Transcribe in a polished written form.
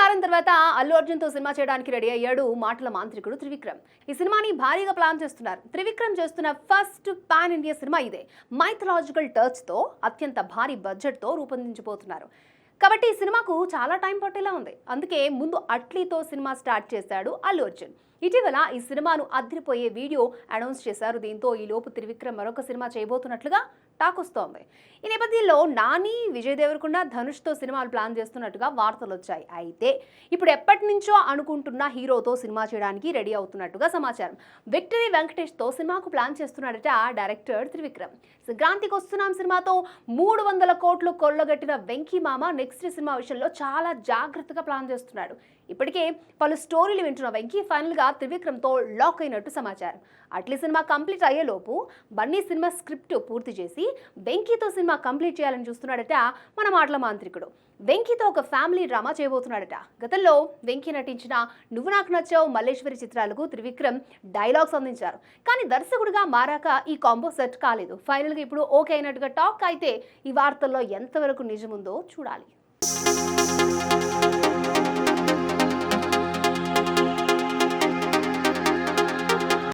కాలం తర్వాత అల్లు అర్జున్ తో సినిమా చేయడానికి రెడీ అయ్యాడు మాటల మాంత్రికుడు త్రివిక్రమ్. ఈ సినిమాని భారీగా ప్లాన్ చేస్తున్నారు. త్రివిక్రమ్ చేస్తున్న ఫస్ట్ పాన్ ఇండియా సినిమా ఇదే. మైథలాజికల్ టచ్ తో అత్యంత భారీ బడ్జెట్ తో రూపొందించబోతున్నారు. కాబట్టి ఈ సినిమాకు చాలా టైం పట్టేలా ఉంది. అందుకే ముందు అట్లీతో సినిమా స్టార్ట్ చేశాడు అల్లు అర్జున్. ఇటీవల ఈ సినిమాను అదిరిపోయే వీడియో అనౌన్స్ చేశారు. దీంతో ఈ లోపు త్రివిక్రమ్ మరొక సినిమా చేయబోతున్నట్లుగా టాక్ వస్తోంది. ఈ నేపథ్యంలో నాని, విజయ్ దేవరకొండ, ధనుష్తో సినిమాలు ప్లాన్ చేస్తున్నట్టుగా వార్తలు వచ్చాయి. అయితే ఇప్పుడు ఎప్పటి నుంచో అనుకుంటున్న హీరోతో సినిమా చేయడానికి రెడీ అవుతున్నట్టుగా సమాచారం. విక్టరీ వెంకటేష్తో సినిమాకు ప్లాన్ చేస్తున్నాడట డైరెక్టర్ త్రివిక్రమ్. సంక్రాంతికి వస్తున్నాం సినిమాతో 300 కోట్లు కొల్లగట్టిన వెంకీ మామ నెక్స్ట్ సినిమా విషయంలో చాలా జాగ్రత్తగా ప్లాన్ చేస్తున్నాడు. ఇప్పటికే పలు స్టోరీలు వింటున్న వెంకీ ఫైనల్గా త్రివిక్రమ్తో లాక్ అయినట్టు సమాచారం. అట్లీ సినిమా కంప్లీట్ అయ్యేలోపు బన్నీ సినిమా స్క్రిప్ట్ పూర్తి చేసి వెంకీతో సినిమా కంప్లీట్ చేయాలని చూస్తున్నాడట మన మాటల మాంత్రికుడు. వెంకీతో ఒక ఫ్యామిలీ డ్రామా చేయబోతున్నాడట. గతంలో వెంకీ నటించిన నువ్వు నాకు నచ్చావు, మల్లేశ్వరి చిత్రాలకు త్రివిక్రమ్ డైలాగ్స్ అందించారు. కానీ దర్శకుడిగా మారాక ఈ కాంబో సెట్ కాలేదు. ఫైనల్గా ఇప్పుడు ఓకే అయినట్టుగా టాక్ అయితే ఈ వార్తల్లో ఎంతవరకు నిజముందో చూడాలి.